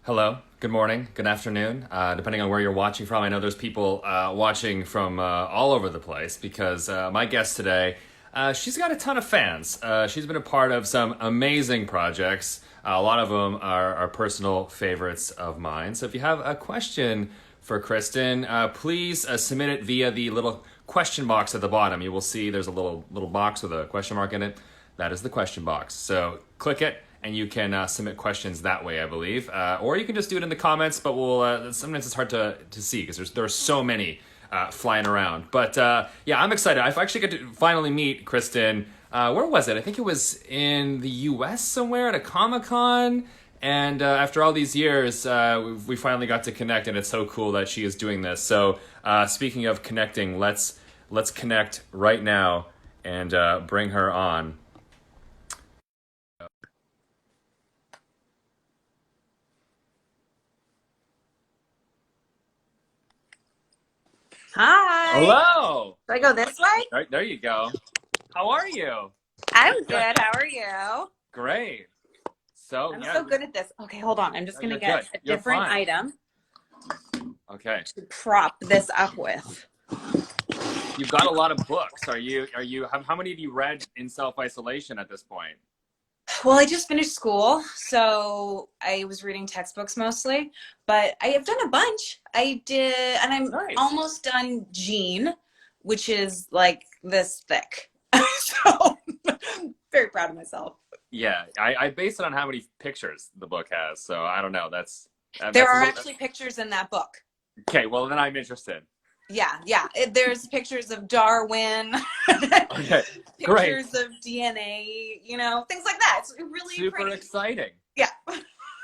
Hello, good morning, good afternoon, depending on where you're watching from. I know there's people watching from all over the place because my guest today, she's got a ton of fans. She's been a part of some amazing projects. A lot of them are personal favorites of mine. So if you have a question for Kristin, please submit it via the little question box at the bottom. You will see there's a little box with a question mark in it. That is the question box. So click it and you can submit questions that way, I believe. Or you can just do it in the comments, but sometimes it's hard to see because there are so many flying around. But yeah, I'm excited. I actually get to finally meet Kristin. Where was it? I think it was in the US somewhere at a Comic-Con. And after all these years, we finally got to connect, and it's so cool that she is doing this. So speaking of connecting, let's connect right now and bring her on. Hi. Hello. Do I go this way? There you go. How are you? I'm good. How are you? Great. So I'm yeah, so good at this. Okay, hold on. I'm just going to you're get good. a You're different fine. item Okay. to prop this up with. You've got a lot of books. How many have you read in self-isolation at this point? Well, I just finished school, so I was reading textbooks mostly, but I have done a bunch. I did, and I'm Nice. almost done Gene, which is like this thick. So, very proud of myself. Yeah, I base it on how many pictures the book has. So I don't know. There are actually pictures in that book. Okay, well then I'm interested. Yeah. There's pictures of Darwin, Okay, great. pictures of DNA, things like that. It's really Super pretty. exciting. Yeah.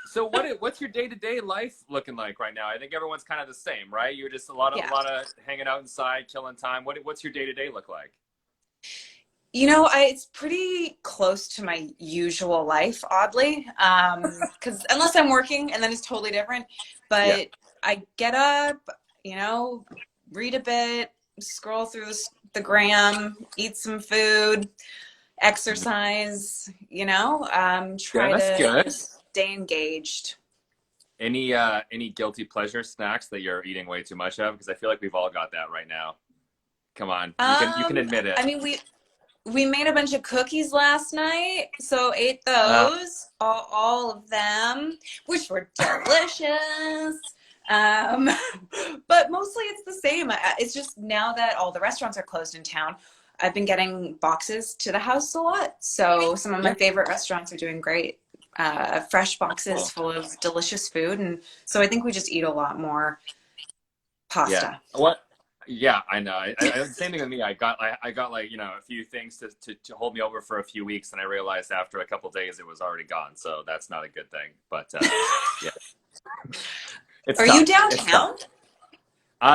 So what's your day-to-day life looking like right now? I think everyone's kind of the same, right? You're just a lot of hanging out inside, killing time. What's your day-to-day look like? It's pretty close to my usual life, oddly, because unless I'm working, and then it's totally different. But Yeah. I get up, read a bit, scroll through the gram, eat some food, exercise, try that's to good. stay engaged. Any guilty pleasure snacks that you're eating way too much of? Because I feel like we've all got that right now. Come on, you can admit it. I mean, we made a bunch of cookies last night, so ate those, all of them, which were delicious. But mostly it's the same. It's just now that all the restaurants are closed in town, I've been getting boxes to the house a lot. So some of my favorite restaurants are doing great. Fresh boxes full of delicious food. And so I think we just eat a lot more pasta. Yeah. What? Yeah, I know. Same thing with me. I got like, a few things to hold me over for a few weeks, and I realized after a couple days it was already gone. So that's not a good thing. But yeah. Are you downtown?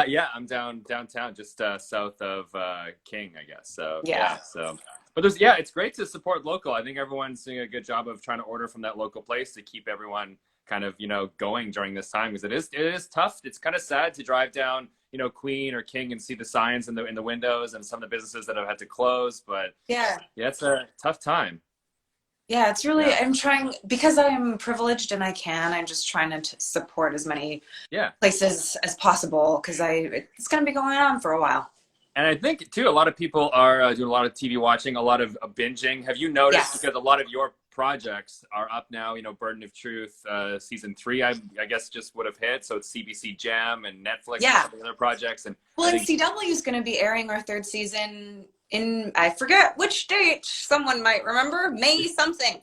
Yeah, I'm downtown, just south of King, I guess. So Yeah. But it's great to support local. I think everyone's doing a good job of trying to order from that local place to keep everyone kind of going during this time, because it is tough. It's kind of sad to drive down Queen or King and see the signs in the windows and some of the businesses that have had to close. But yeah, it's a tough time. Yeah, it's really, I'm trying, because I'm privileged and I'm just trying to support as many places as possible, because it's going to be going on for a while. And I think, too, a lot of people are doing a lot of TV watching, a lot of binging. Have you noticed, because a lot of your projects are up now, Burden of Truth, season 3, I guess just would have hit. So it's CBC Gem and Netflix and some of the other projects. And CW is going to be airing our 3rd season in, I forget which date, someone might remember, May something.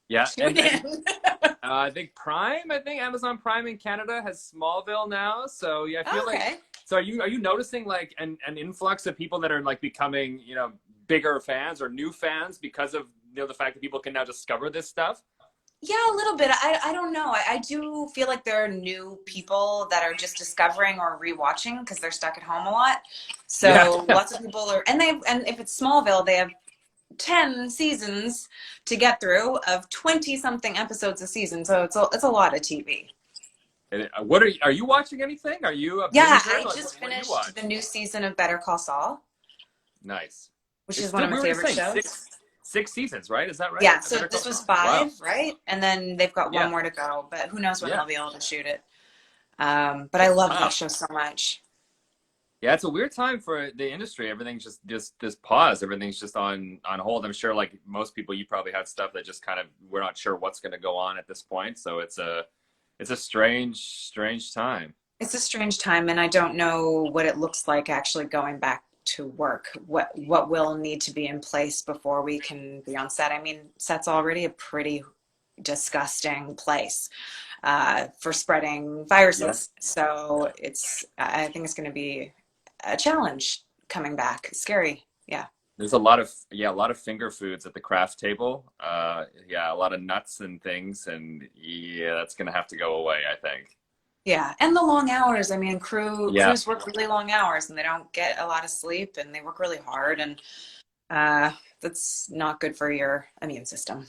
Yeah, and I think Amazon Prime in Canada has Smallville now. So yeah, I feel like. So are you noticing like an influx of people that are like becoming bigger fans or new fans because of the fact that people can now discover this stuff? Yeah, a little bit. I don't know. I do feel like there are new people that are just discovering or rewatching because they're stuck at home a lot. So lots of people are, and if it's Smallville, they have 10 seasons to get through of 20-something episodes a season. So it's a lot of TV. What are you watching anything? Are you a I just finished the new season of Better Call Saul. Nice. Which is one of my favorite shows. 6 seasons, right? Is that right? Yeah, The so Better Call this was Saul? Wow. 5, right? And then they've got one Yeah. more to go, but who knows when Yeah. they'll be able to shoot it. But I love that Wow. show so much. Yeah, it's a weird time for the industry. Everything's just paused. Everything's just on hold. I'm sure, like most people, you probably had stuff that just kind of we're not sure what's going to go on at this point. So it's a strange time. It's a strange time, and I don't know what it looks like actually going back to work. What will need to be in place before we can be on set? I mean, set's already a pretty disgusting place for spreading Yeah. viruses. So I think it's going to be a challenge coming back. Scary. Yeah. There's a lot of finger foods at the craft table. Yeah, a lot of nuts and things, and yeah, that's gonna have to go away, I think. Yeah. And the long hours. I mean, Yeah, crews work really long hours and they don't get a lot of sleep and they work really hard. And that's not good for your immune system.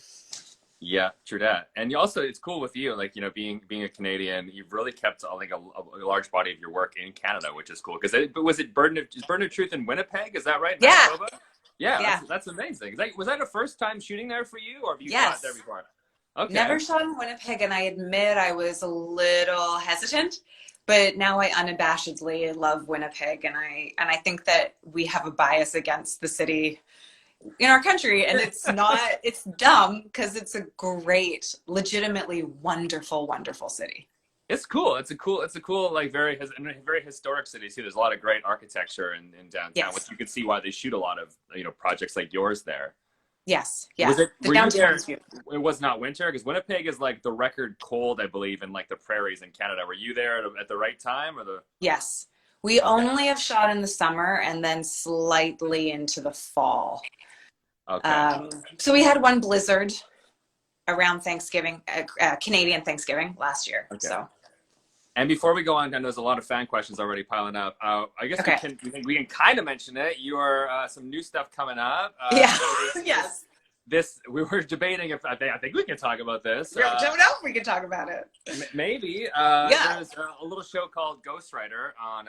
yeah, true that. And you also, it's cool with you, like being a Canadian, you've really kept like a large body of your work in Canada, which is cool. Because was it Burden of Truth in Winnipeg? Is that right, Yeah. Manitoba? Yeah, Yeah. that's amazing. Was that a first time shooting there for you, or have you shot Yes. there before? Okay. Never shot in Winnipeg, and I admit I was a little hesitant, but now I unabashedly love Winnipeg, and I think that we have a bias against the city in our country, and it's not it's dumb because it's a great, legitimately wonderful, wonderful city. It's cool. It's a cool, like very historic city too. There's a lot of great architecture in downtown, which Yes. you can see why they shoot a lot of projects like yours there. Yes. Yeah. Was it? The Were you downtown there? is beautiful. It was not winter because Winnipeg is like the record cold, I believe, in like the prairies in Canada. Were you there at the right time or the? Yes. We Okay. only have shot in the summer and then slightly into the fall. Okay. So we had one blizzard around Thanksgiving, Canadian Thanksgiving last year. Okay. So And before we go on, and there's a lot of fan questions already piling up. I guess okay. we can kind of mention it. You are some new stuff coming up. Yeah. Yes. This we were debating if I think we can talk about this. Don't know if we can talk about it. Maybe. Yeah. There's a little show called Ghostwriter on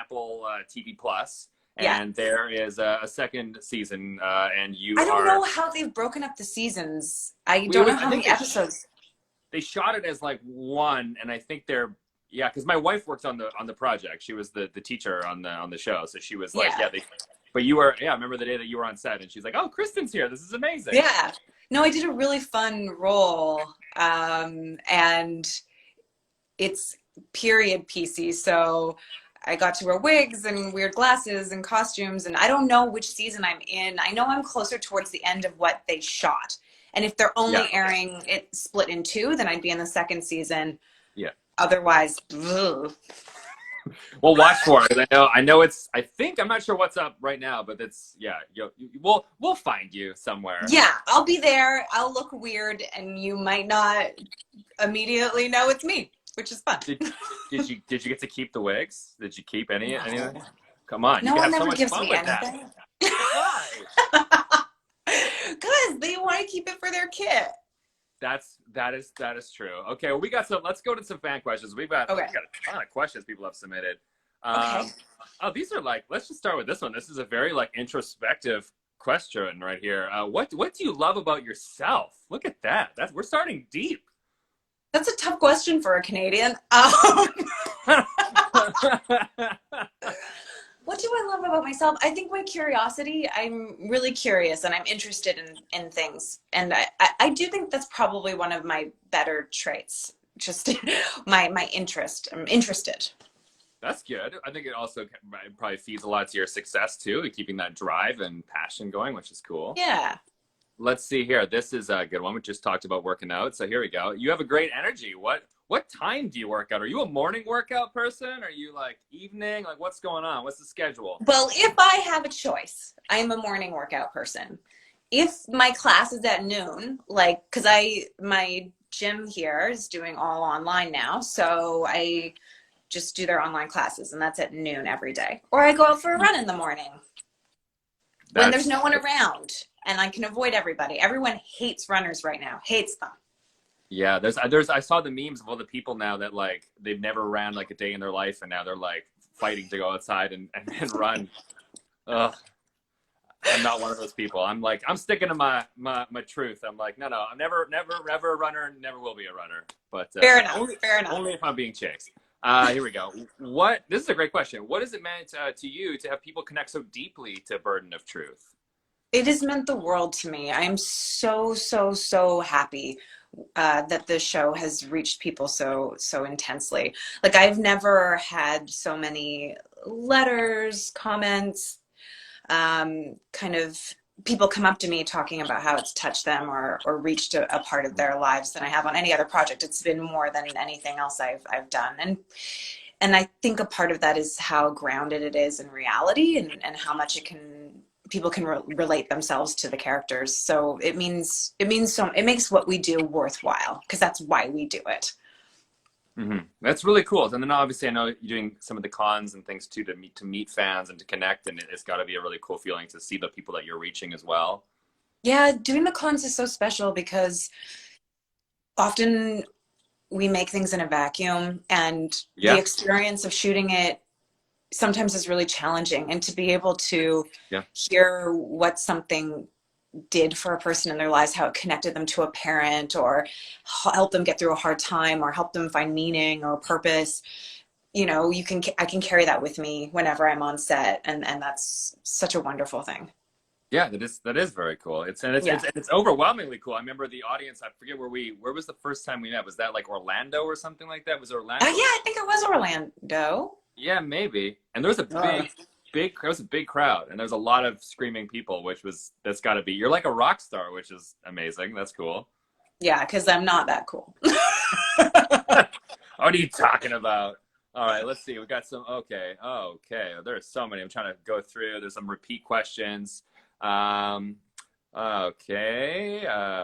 Apple TV Plus, Yeah. and there is a second season, and you I don't are. know how they've broken up the seasons. I We don't always- know how I think many episodes. They shot it as like one, and I think they're yeah, because my wife worked on the project. She was the teacher on the show, so she was like, Yeah. But you were I remember the day that you were on set, and she's like, oh, Kristin's here. This is amazing. Yeah. No, I did a really fun role, and it's period piecey, so I got to wear wigs and weird glasses and costumes, and I don't know which season I'm in. I know I'm closer towards the end of what they shot. And if they're only Yeah. airing it split in 2, then I'd be in the second season. Yeah. Otherwise, ugh. Well, watch for it. I know it's. I'm not sure what's up right now, but it's we'll find you somewhere. Yeah, I'll be there. I'll look weird, and you might not immediately know it's me, which is fun. Did you get to keep the wigs? Did you keep any No. anything? Come on, No you one can have so ever much gives fun me with anything. that. Why? Because they want to keep it for their kid. That is true. Okay, well, let's go to some fan questions. We've got a ton of questions people have submitted. Okay. Oh, these are let's just start with this one. This is a very introspective question right here. What do you love about yourself? Look at that. We're starting deep. That's a tough question for a Canadian. What do I love about myself? I think my curiosity. I'm really curious and I'm interested in things. And I do think that's probably one of my better traits. Just my interest. I'm interested. That's good. I think it also probably feeds a lot to your success too, keeping that drive and passion going, which is cool. Yeah. Let's see here. This is a good one. We just talked about working out. So here we go. You have a great energy. What time do you work out? Are you a morning workout person? Are you evening? What's going on? What's the schedule? Well, if I have a choice, I am a morning workout person. If my class is at noon, because my gym here is doing all online now, so I just do their online classes, and that's at noon every day. Or I go out for a run in the morning when there's no one around, and I can avoid everybody. Everyone hates runners right now, hates them. Yeah, I saw the memes of all the people now that they've never ran a day in their life, and now they're fighting to go outside and run. Ugh. I'm not one of those people. I'm like, I'm sticking to my truth. I'm like, no, I'm never a runner, never will be a runner. But Fair enough. Fair enough. only if I'm being chased. Here we go. This is a great question. What has it meant to you to have people connect so deeply to Burden of Truth? It has meant the world to me. I'm so, so, so happy that this show has reached people so intensely. Like, I've never had so many letters, comments, kind of people come up to me talking about how it's touched them or reached a part of their lives than I have on any other project. It's been more than anything else I've done. And I think a part of that is how grounded it is in reality and how much people can relate themselves to the characters. So it makes what we do worthwhile, because that's why we do it. Mm-hmm. That's really cool. And then obviously I know you're doing some of the cons and things too, to meet fans and to connect. And it's got to be a really cool feeling to see the people that you're reaching as well. Yeah, doing the cons is so special because often we make things in a vacuum, and the experience of shooting it sometimes is really challenging. And to be able to hear what something did for a person in their lives, how it connected them to a parent or help them get through a hard time or help them find meaning or purpose, I can carry that with me whenever I'm on set, and that's such a wonderful thing. Yeah, that is very cool. It's overwhelmingly cool. I remember the audience. I forget where was the first time we met? Was that like Orlando or something like that? Was it Orlando? Yeah, I think it was Orlando. Yeah, maybe. And there was a big crowd, and there's a lot of screaming people, that's got to be. You're like a rock star, which is amazing. That's cool. Yeah, because I'm not that cool. What are you talking about? All right, let's see. We got some. Okay. There's so many. I'm trying to go through. There's some repeat questions. Okay.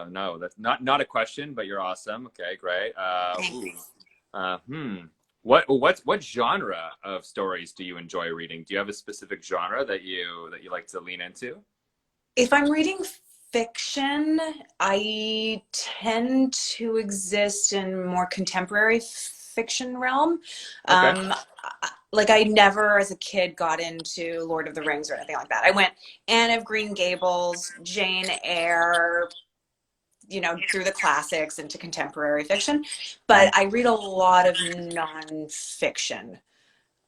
No, that's not a question, but you're awesome. Okay, great. What genre of stories do you enjoy reading? Do you have a specific genre that you like to lean into? If I'm reading fiction, I tend to exist in more contemporary fiction realm. Okay. Like, I never as a kid got into Lord of the Rings or anything like that. I went Anne of Green Gables, Jane Eyre, through the classics into contemporary fiction. But I read a lot of nonfiction.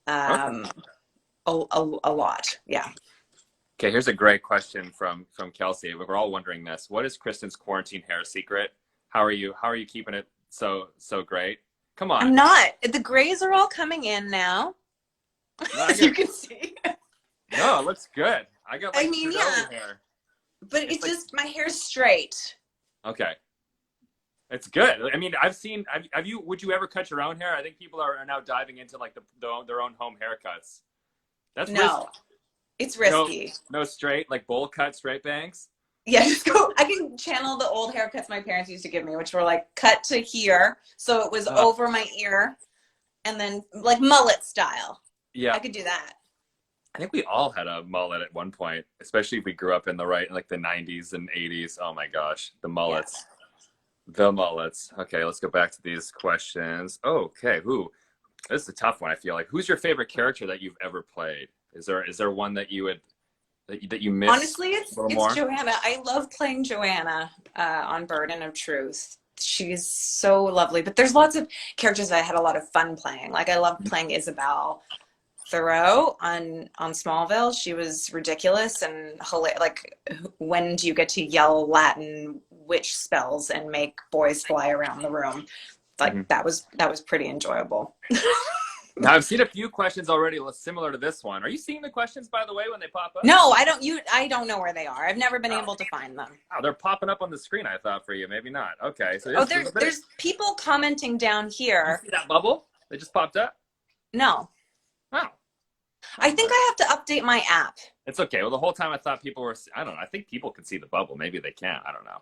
A lot. Yeah. Okay, here's a great question from Kelsey. We're all wondering this. What is Kristin's quarantine hair secret? How are you keeping it so great? Come on. I'm not. The grays are all coming in now. As you can see. No, it looks good. I got hair. But it's just my hair's straight. Okay. It's good. I mean, would you ever cut your own hair? I think people are now diving into like their own home haircuts. That's risky. It's risky. No straight, like bowl cut, straight bangs? Yeah, I can channel the old haircuts my parents used to give me, which were like cut to here. So it was over my ear and then like mullet style. Yeah. I could do that. I think we all had a mullet at one point, especially if we grew up in the 90s and 80s. Oh my gosh, the mullets. Yeah. The mullets. Okay, let's go back to these questions. Okay, this is a tough one, I feel like. Who's your favorite character that you've ever played? Is there one that you miss? Honestly, it's Joanna. I love playing Joanna on Burden of Truth. She's so lovely. But there's lots of characters that I had a lot of fun playing. Like, I love playing Isabel Thoreau on Smallville. She was ridiculous and hilarious. Like, when do you get to yell Latin witch spells and make boys fly around the room? Like, that was pretty enjoyable. Now, I've seen a few questions already similar to this one. Are you seeing the questions, by the way, when they pop up? No, I don't know where they are. I've never been able to find them. Oh, they're popping up on the screen, I thought, for you. Maybe not. Okay. So there's people commenting down here. You see that bubble? They just popped up? No. Oh. I think I have to update my app. It's okay. Well, the whole time I thought people were, I don't know. I think people could see the bubble. Maybe they can't. I don't know.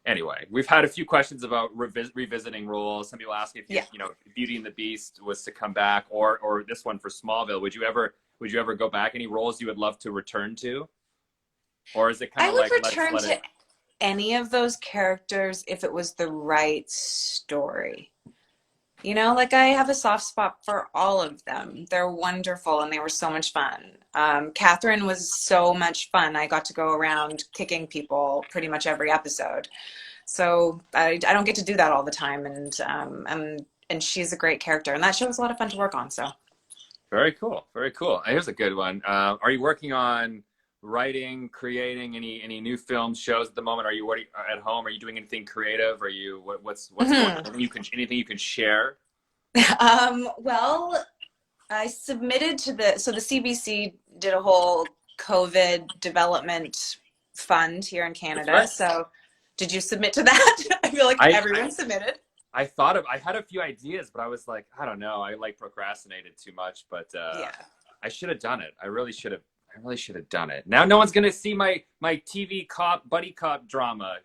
Anyway, we've had a few questions about revisiting roles. Some people ask if Beauty and the Beast was to come back, or this one for Smallville. Would you ever go back? Any roles you would love to return to, or is it kind of like I would return to any of those characters if it was the right story. You know, like I have a soft spot for all of them. They're wonderful and they were so much fun. Catherine was so much fun. I got to go around kicking people pretty much every episode. So I don't get to do that all the time. And she's a great character. And that show was a lot of fun to work on. So. Very cool. Very cool. Here's a good one. Are you working on writing, creating any new films, shows at the moment? Are you already at home? Are you doing anything creative? Are you what's going on? Anything you can share? Well, I submitted to the CBC did a whole COVID development fund here in Canada. Right. So did you submit to that? I feel like everyone submitted. I had a few ideas, but I was like, I don't know. I like procrastinated too much, but Yeah. I should have done it. I really should have done it. Now no one's gonna see my TV buddy cop drama.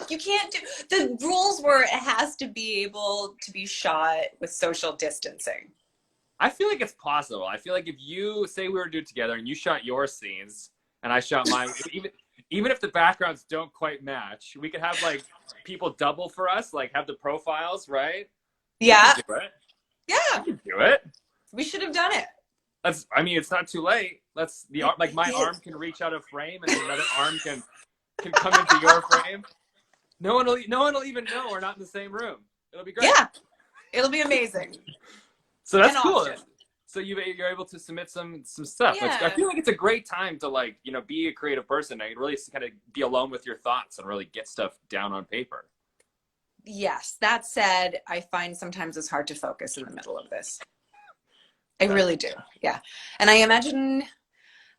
You can't do the rules were it has to be able to be shot with social distancing. I feel like it's possible. I feel like if you say we were to do it together and you shot your scenes and I shot mine, even if the backgrounds don't quite match, we could have like people double for us, like have the profiles, right? Yeah. We can do it. Yeah. We can do it. We should have done it. It's not too late. Like my arm can reach out of frame and another arm can come into your frame. No one will even know we're not in the same room. It'll be great. Yeah. It'll be amazing. So that's cool. Option. So you're able to submit some stuff. Yeah. I feel like it's a great time to like, be a creative person and really kind of be alone with your thoughts and really get stuff down on paper. Yes. That said, I find sometimes it's hard to focus in the middle of this. I really do. Yeah. And I imagine,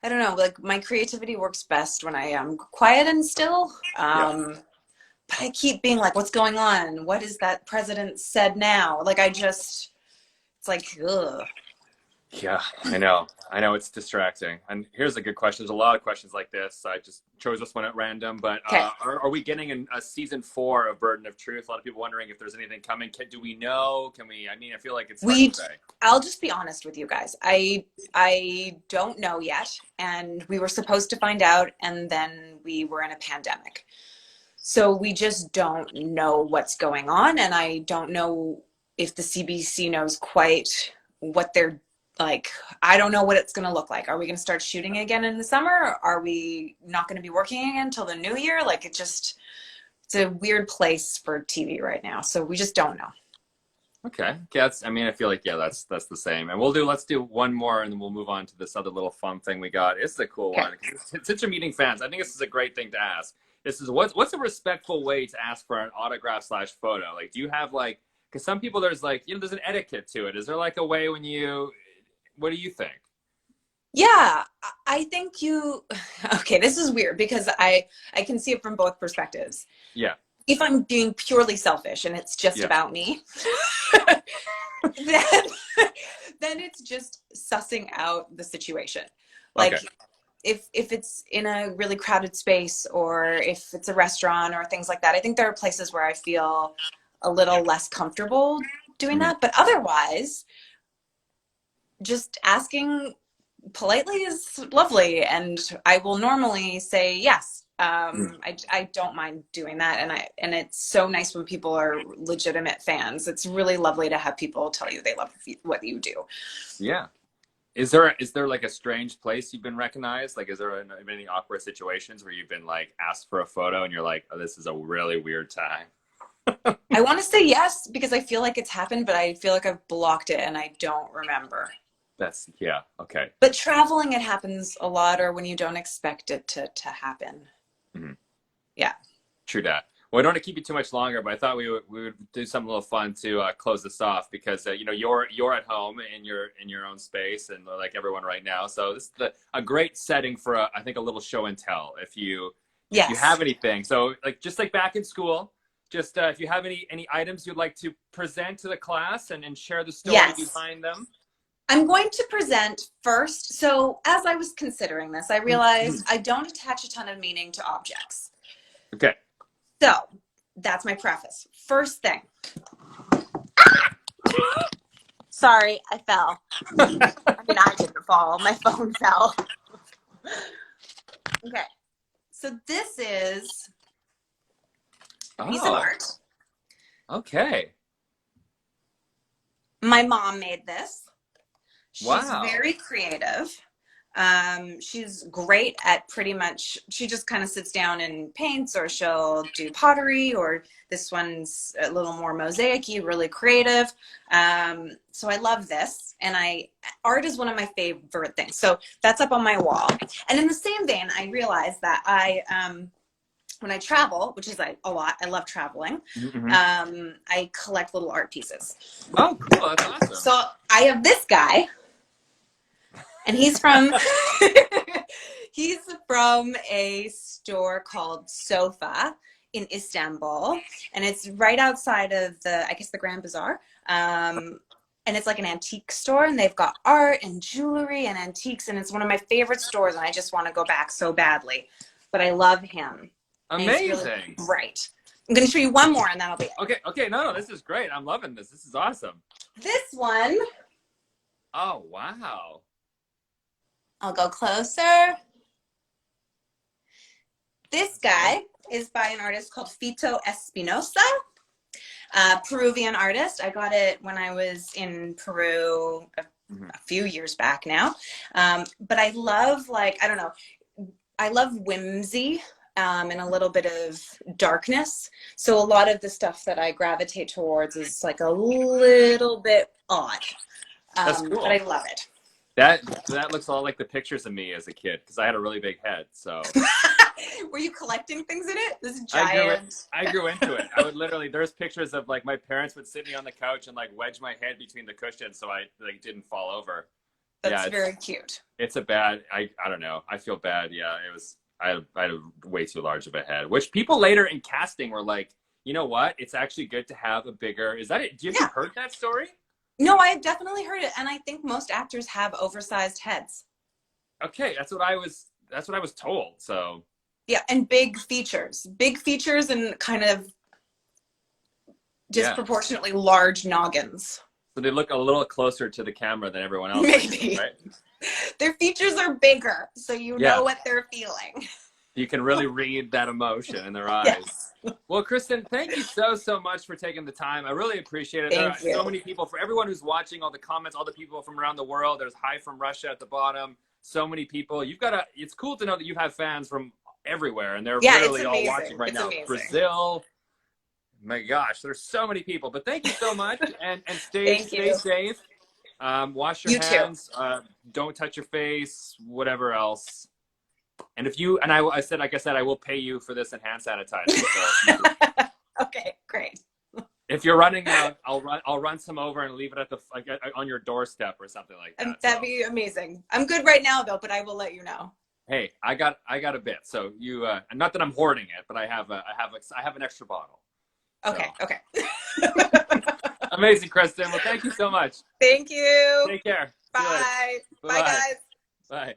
I don't know, like my creativity works best when I am quiet and still. But I keep being like, what's going on? What is that president said now? Like, it's like, ugh. Yeah, I know. It's distracting. And here's a good question. There's a lot of questions like this. I just chose this one at random. But Okay. Are we getting a season 4 of Burden of Truth? A lot of people wondering if there's anything coming. Do we know? Can we? I mean, I feel like it's hard to say. I'll just be honest with you guys. I don't know yet. And we were supposed to find out. And then we were in a pandemic. So we just don't know what's going on. And I don't know if the CBC knows quite what they're like. I don't know what it's going to look like. Are we going to start shooting again in the summer? Are we not going to be working again until the new year? Like it's a weird place for TV right now. So we just don't know. Okay. Yeah, I feel like, that's the same. And let's do one more and then we'll move on to this other little fun thing we got. It's a cool one. Since you're meeting fans, I think this is a great thing to ask. This is what's a respectful way to ask for an autograph / photo? Like, do you have like, because some people there's like, there's an etiquette to it. Is there like a way what do you think? Yeah, I think okay, this is weird because I can see it from both perspectives. Yeah. If I'm being purely selfish and it's just about me, then it's just sussing out the situation. Like, okay. If it's in a really crowded space or if it's a restaurant or things like that, I think there are places where I feel a little less comfortable doing that. But otherwise, just asking politely is lovely. And I will normally say yes. I don't mind doing that. And it's so nice when people are legitimate fans. It's really lovely to have people tell you they love what you do. Yeah. Is there like a strange place you've been recognized? Like, is there any awkward situations where you've been like asked for a photo and you're like, oh, this is a really weird time? I want to say yes because I feel like it's happened, but I feel like I've blocked it and I don't remember. Okay. But traveling, it happens a lot, or when you don't expect it to happen. Mm-hmm. Yeah. True that. Well, I don't want to keep you too much longer, but I thought we would do something a little fun to close this off because you're at home in your own space and like everyone right now. So this is a great setting for I think a little show and tell if you have anything. So just like back in school, just if you have any items you'd like to present to the class and share the story behind them. I'm going to present first. So as I was considering this, I realized I don't attach a ton of meaning to objects. Okay. So that's my preface. First thing. Sorry, I fell. I mean, I didn't fall. My phone fell. Okay. So this is a piece of art. Okay. My mom made this. She's Wow. very creative. She's great at pretty much, she just kind of sits down and paints, or she'll do pottery, or this one's a little more mosaic-y, really creative. So I love this. And art is one of my favorite things. So that's up on my wall. And in the same vein, I realized that when I travel, which is a lot, I love traveling, I collect little art pieces. Oh, cool. That's awesome. So I have this guy, and he's from he's from a store called Sofa in Istanbul, and it's right outside of the Grand Bazaar. And it's like an antique store, and they've got art and jewelry and antiques, and it's one of my favorite stores, and I just want to go back so badly. But I love him. Amazing. Really bright. I'm going to show you one more, and that'll be it. Okay. No, this is great. I'm loving this. This is awesome. This one. Oh, wow. I'll go closer. This guy is by an artist called Fito Espinosa, Peruvian artist. I got it when I was in Peru a few years back now. But I love, I love whimsy and a little bit of darkness. So a lot of the stuff that I gravitate towards is like a little bit odd. That's cool. But I love it. That looks a lot like the pictures of me as a kid, because I had a really big head. So were you collecting things in it? This giant. I grew into it. I would literally, there's pictures of like my parents would sit me on the couch and like wedge my head between the cushions so I like didn't fall over. That's very cute. It's a bad. I don't know. I feel bad. Yeah, it was. I had way too large of a head, which people later in casting were like, you know what? It's actually good to have a bigger. Is that it? Do you ever heard that story? No, I definitely heard it, and I think most actors have oversized heads. Okay, that's what I was told. So yeah, and big features, and kind of disproportionately large noggins. So they look a little closer to the camera than everyone else. Maybe. Right? Their features are bigger, so you know what they're feeling. You can really read that emotion in their eyes. Yes. Well, Kristin, thank you so much for taking the time. I really appreciate it. There are so many people, for everyone who's watching, all the comments, all the people from around the world. There's hi from Russia at the bottom. So many people. It's cool to know that you have fans from everywhere, and they're literally all watching right now. Amazing. Brazil. My gosh, there's so many people. But thank you so much, and stay safe. Wash your hands. Don't touch your face. Whatever else. And if you I said, like I said, I will pay you for this and hand sanitizer. So okay, great. If you're running out, I'll run some over and leave it at on your doorstep or something like that. That'd be amazing. I'm good right now though, but I will let you know. Hey, I got a bit. So you not that I'm hoarding it, but I have an extra bottle. Okay. So. Okay. Amazing, Kristin. Well, thank you so much. Thank you. Take care. Bye. Bye, guys. Bye.